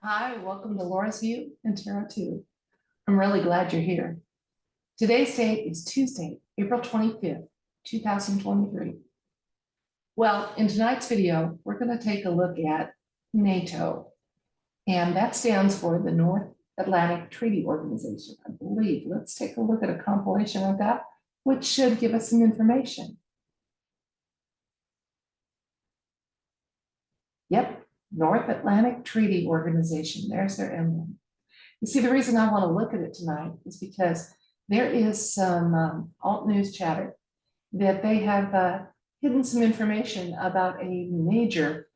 Hi, welcome to Laura's View and Tarot 2. I'm really glad you're here. Today's date is Tuesday, April 25th, 2023. Well, in tonight's video, we're going to take a look at NATO, and that stands for the North Atlantic Treaty Organization, I believe. Let's take a look at a compilation of that, which should give us some information. Yep, North Atlantic Treaty Organization. There's their emblem. You see, the reason I want to look at it tonight is because there is some alt news chatter that they have hidden some information about a major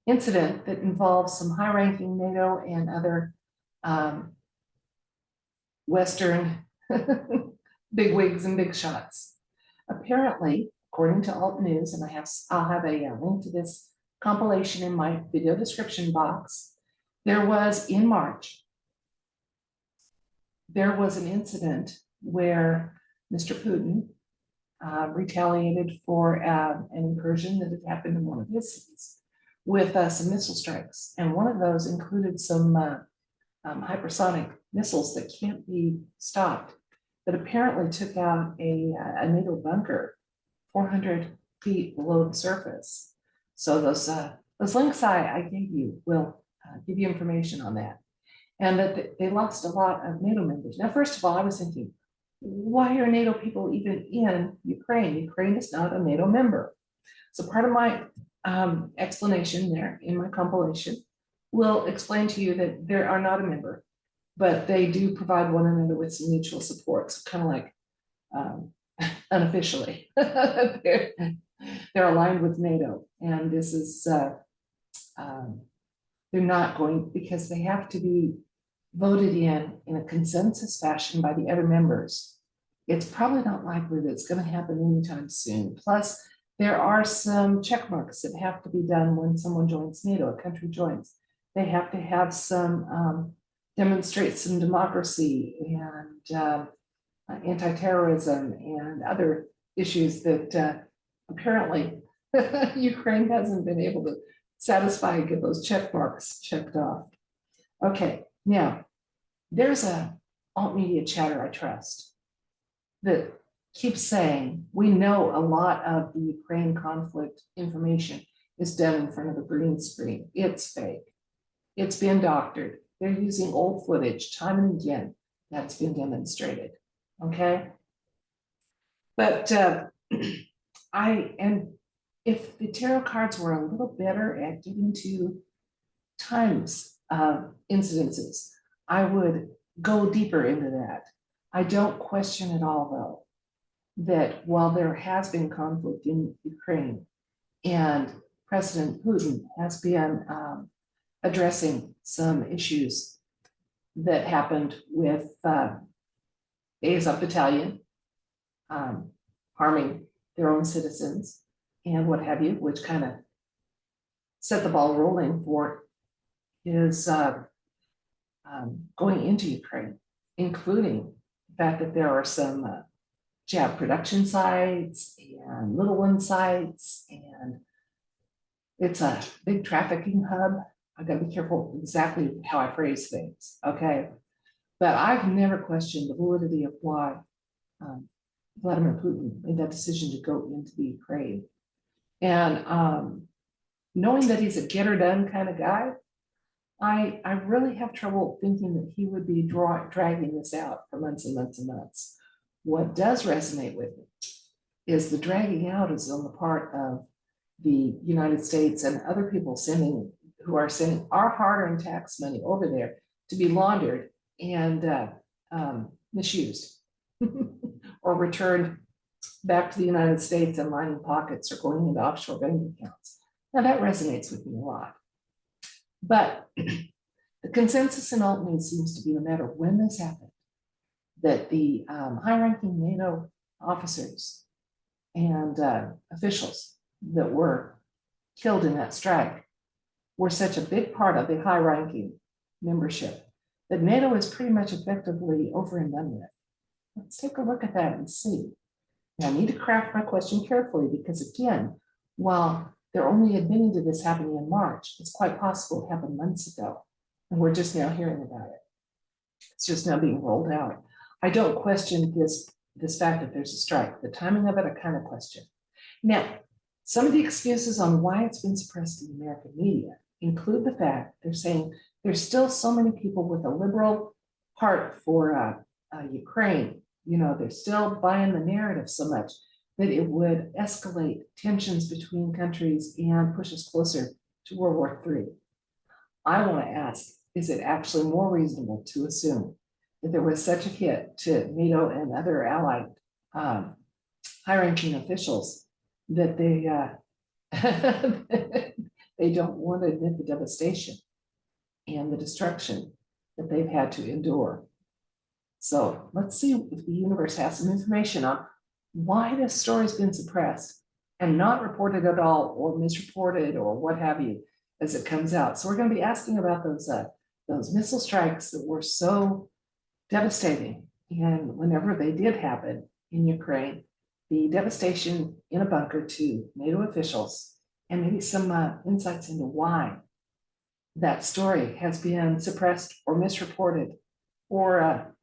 incident that involves some high-ranking NATO and other Western bigwigs and big shots. Apparently, according to alt news, and I'll have a link to this compilation in my video description box. There was in March, there was an incident where Mr. Putin retaliated for an incursion that had happened in one of his cities with some missile strikes. And one of those included some hypersonic missiles that can't be stopped, that apparently took out a NATO bunker 400 feet below the surface. So those links I gave you will give you information on that. And that they lost a lot of NATO members. Now, first of all, I was thinking, why are NATO people even in Ukraine? Ukraine is not a NATO member. So part of my explanation there in my compilation will explain to you that they are not a member, but they do provide one another with some mutual support. So kind of like unofficially, they're aligned with NATO. And this is, they're not going, because they have to be voted in a consensus fashion by the other members. It's probably not likely that it's going to happen anytime soon. Plus, there are some check marks that have to be done when someone joins NATO, a country joins. They have to have some, demonstrate some democracy and anti-terrorism and other issues that apparently Ukraine hasn't been able to satisfy and get those check marks checked off. Okay, now there's a alt media chatter I trust that keeps saying we know a lot of the Ukraine conflict information is done in front of a green screen. It's fake. It's been doctored. They're using old footage time and again. That's been demonstrated. Okay. But if the tarot cards were a little better at giving to times of incidences, I would go deeper into that. I don't question at all, though, that while there has been conflict in Ukraine and President Putin has been addressing some issues that happened with Azov Battalion harming their own citizens and what have you, which kind of set the ball rolling for his going into Ukraine, including the fact that there are some jab production sites and little one sites, and it's a big trafficking hub. I gotta be careful exactly how I phrase things, okay? But I've never questioned the validity of why Vladimir Putin made that decision to go into the Ukraine. And knowing that he's a get her done kind of guy, I really have trouble thinking that he would be dragging this out for months and months and months. What does resonate with me is the dragging out is on the part of the United States and other people who are sending our hard-earned tax money over there to be laundered and misused or returned back to the United States and lining pockets or going into offshore bank accounts. Now that resonates with me a lot. But the consensus in alt news seems to be no matter when this happened, that the high-ranking NATO officers and officials that were killed in that strike were such a big part of the high-ranking membership that NATO is pretty much effectively over and done with. Let's take a look at that and see. Now, I need to craft my question carefully because, again, while they're only admitting to this happening in March. It's quite possible it happened months ago, and we're just now hearing about it. It's just now being rolled out. I don't question this fact that there's a strike. The timing of it, I kind of question. Now, some of the excuses on why it's been suppressed in the American media include the fact they're saying there's still so many people with a liberal heart for Ukraine. You know, they're still buying the narrative so much that it would escalate tensions between countries and push us closer to World War III. I want to ask, is it actually more reasonable to assume that there was such a hit to NATO and other allied high-ranking officials that they they don't want to admit the devastation and the destruction that they've had to endure? So let's see if the universe has some information on why this story's been suppressed and not reported at all, or misreported, or what have you, as it comes out. So we're going to be asking about those missile strikes that were so devastating, and whenever they did happen in Ukraine, the devastation in a bunker to NATO officials, and maybe some insights into why that story has been suppressed or misreported or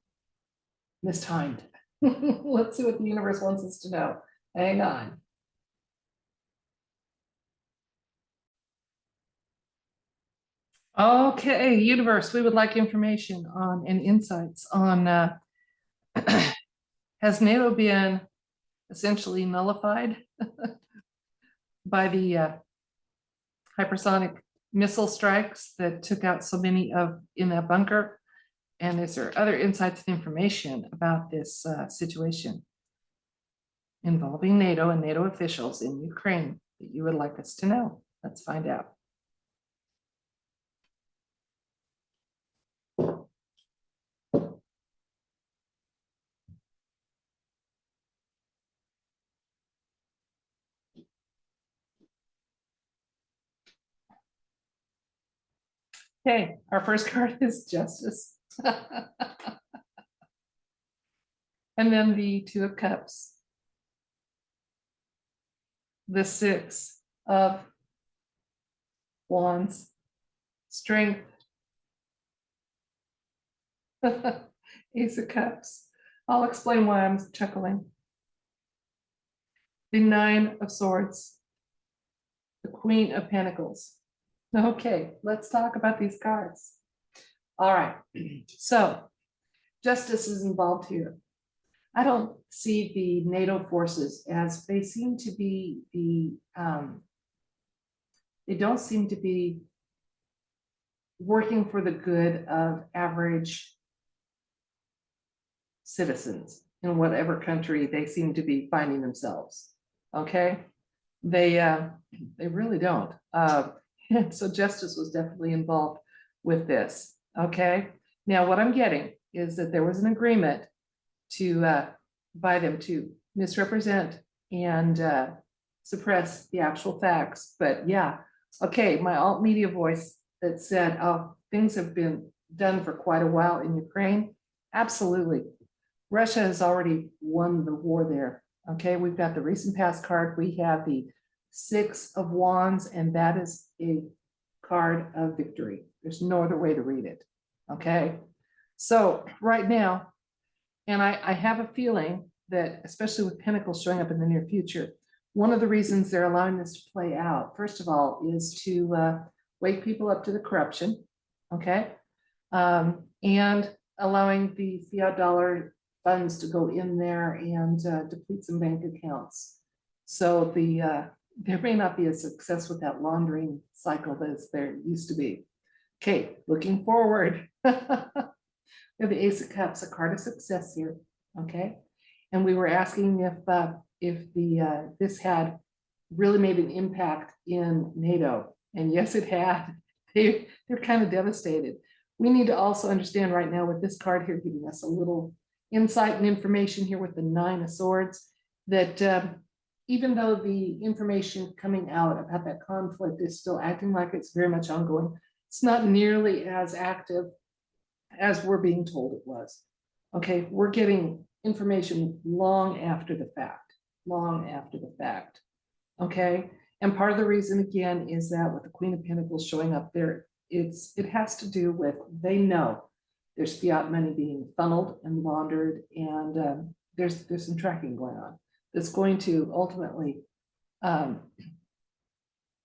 mistimed. Let's see what the universe wants us to know. Hang on. Okay, universe, we would like information on and insights on has NATO been essentially nullified by the hypersonic missile strikes that took out so many in that bunker? And is there other insights and information about this situation involving NATO and NATO officials in Ukraine that you would like us to know? Let's find out. Okay, our first card is Justice. And then the Two of Cups. The Six of Wands. Strength. Ace of Cups. I'll explain why I'm chuckling. The Nine of Swords. The Queen of Pentacles. Okay, let's talk about these cards. All right, so justice is involved here. I don't see the NATO forces as they seem to be they don't seem to be working for the good of average citizens in whatever country they seem to be finding themselves. Okay, they really don't. And so justice was definitely involved with this. Okay, now what I'm getting is that there was an agreement to by them to misrepresent and suppress the actual facts. But yeah, okay, my alt media voice that said, oh, things have been done for quite a while in Ukraine. Absolutely. Russia has already won the war there. Okay, we've got the recent past card. We have the Six of Wands, and that is a card of victory. There's no other way to read it. Okay, so right now, and I have a feeling that, especially with Pentacles showing up in the near future, one of the reasons they're allowing this to play out, first of all, is to wake people up to the corruption, okay, and allowing the fiat dollar funds to go in there and deplete some bank accounts. So there may not be a success with that laundering cycle as there used to be. Okay, looking forward. We have the Ace of Cups, a card of success here. Okay, and we were asking if this had really made an impact in NATO, and yes, it had. They're kind of devastated. We need to also understand right now with this card here giving us a little insight and information here with the Nine of Swords, that even though the information coming out about that conflict is still acting like it's very much ongoing, it's not nearly as active as we're being told it was. Okay, we're getting information long after the fact, long after the fact. Okay, And part of the reason again is that with the Queen of Pentacles showing up there, it has to do with, they know there's fiat money being funneled and laundered, and there's some tracking going on that's going to ultimately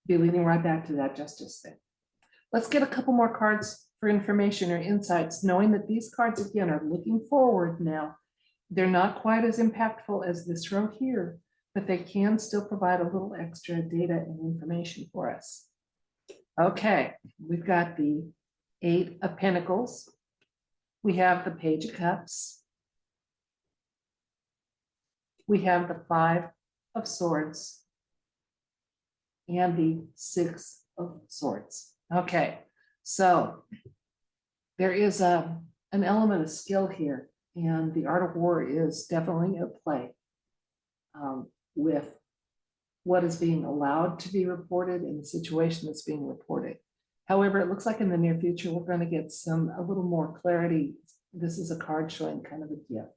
be leading right back to that justice thing. Let's get a couple more cards for information or insights, knowing that these cards again are looking forward now. They're not quite as impactful as this row here, but they can still provide a little extra data and information for us. Okay, we've got the 8 of Pentacles. We have the Page of Cups. We have the 5 of Swords and the 6 of Swords. Okay, so there is an element of skill here, and the art of war is definitely at play with what is being allowed to be reported in the situation that's being reported. However, it looks like in the near future, we're going to get a little more clarity. This is a card showing kind of a gift.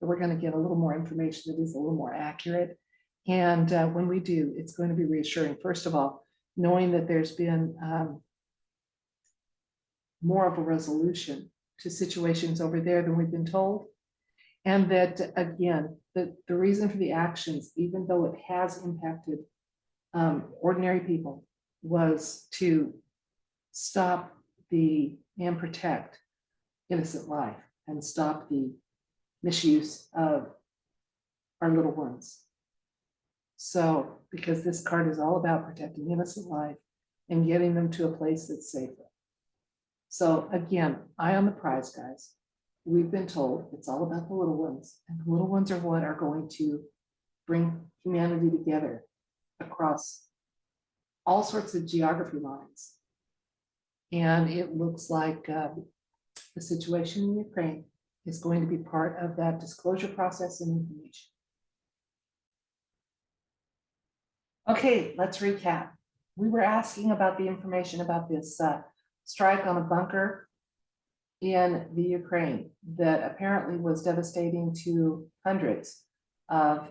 But we're going to get a little more information that is a little more accurate. And when we do, it's going to be reassuring. First of all, knowing that there's been more of a resolution to situations over there than we've been told. And that, again, the reason for the actions, even though it has impacted ordinary people, was to stop and protect innocent life and stop the misuse of our little ones. So, because this card is all about protecting innocent life and getting them to a place that's safer. So again, eye on the prize, guys. We've been told it's all about the little ones, and the little ones are what are going to bring humanity together across all sorts of geography lines. And it looks like the situation in Ukraine is going to be part of that disclosure process and information. Okay, let's recap. We were asking about the information about this strike on a bunker in the Ukraine that apparently was devastating to hundreds of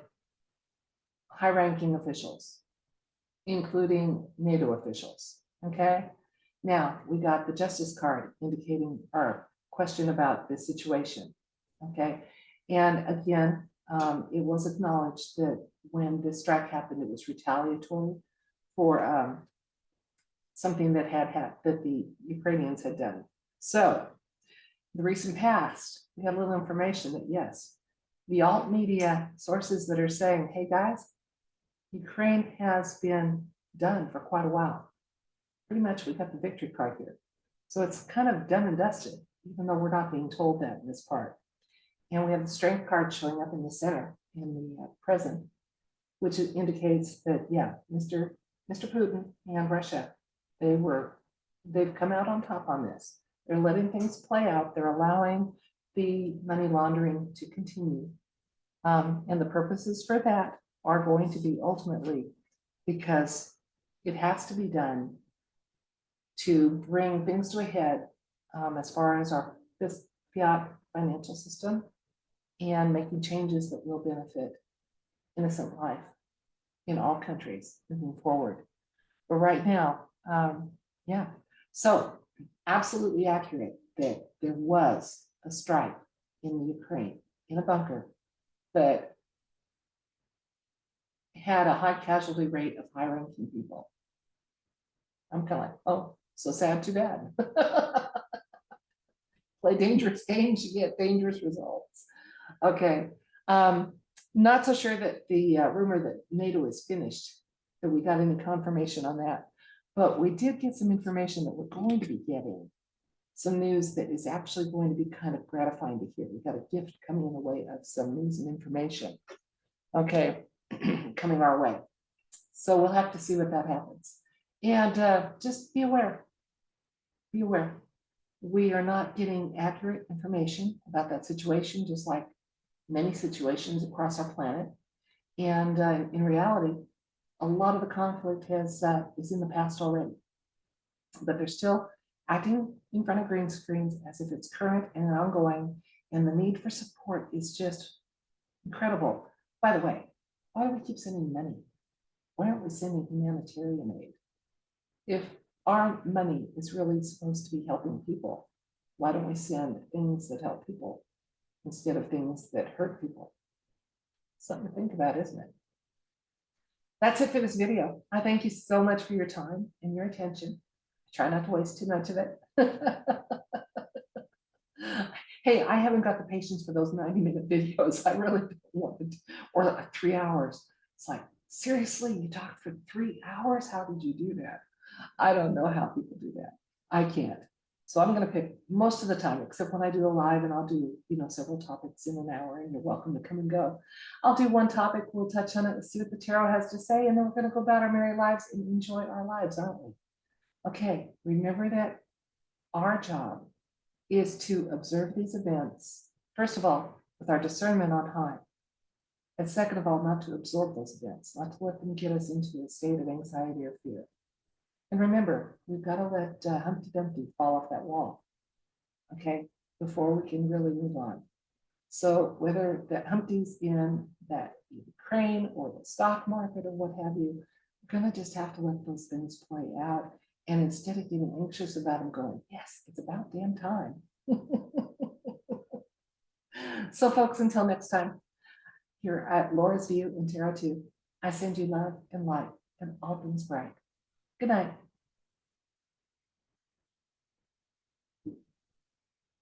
high-ranking officials, including NATO officials. Okay, now we got the justice card indicating our question about this situation. Okay, and again, it was acknowledged that when this strike happened, it was retaliatory for something that that the Ukrainians had done. So, the recent past, we have a little information that yes, the alt media sources that are saying, hey guys, Ukraine has been done for quite a while. Pretty much we got the victory card here. So it's kind of done and dusted, even though we're not being told that in this part. And we have the strength card showing up in the center, in the present, which indicates that, yeah, Mr. Putin and Russia, they've come out on top on this. They're letting things play out. They're allowing the money laundering to continue. And the purposes for that are going to be ultimately because it has to be done to bring things to a head as far as this fiat financial system and making changes that will benefit innocent life in all countries moving forward. But right now, yeah, so absolutely accurate that there was a strike in the Ukraine in a bunker that had a high casualty rate of high-ranking people. I'm kind of like, oh, so sad, too bad. Play dangerous games, you get dangerous results. Okay, not so sure that the rumor that NATO is finished, that we got any confirmation on that, but we did get some information that we're going to be getting some news that is actually going to be kind of gratifying to hear. We got a gift coming in the way of some news and information. Okay, coming our way. So we'll have to see what that happens. And just be aware. Be aware. We are not getting accurate information about that situation, just like many situations across our planet. And in reality, a lot of the conflict is in the past already. But they're still acting in front of green screens as if it's current and ongoing. And the need for support is just incredible. By the way, why do we keep sending money? Why aren't we sending humanitarian aid? If our money is really supposed to be helping people, why don't we send things that help people instead of things that hurt people? Something to think about, isn't it? That's it for this video. I thank you so much for your time and your attention. I try not to waste too much of it. Hey, I haven't got the patience for those 90-minute videos. I really don't want to, or like 3 hours. It's like, seriously, you talked for 3 hours? How did you do that? I don't know how people do that. I can't. So I'm going to pick most of the time, except when I do a live, and I'll do, several topics in an hour, and you're welcome to come and go. I'll do one topic, we'll touch on it, see what the tarot has to say, and then we're going to go about our merry lives and enjoy our lives, aren't we? Okay, remember that our job is to observe these events, first of all, with our discernment on high. And second of all, not to absorb those events, not to let them get us into a state of anxiety or fear. And remember, we've got to let Humpty Dumpty fall off that wall, okay, before we can really move on. So whether that Humpty's in that crane or the stock market or what have you, we're going to just have to let those things play out. And instead of getting anxious about them, going, yes, it's about damn time. So folks, until next time, here at Laura's View in Tarot 2, I send you love and light and all things bright. Good night.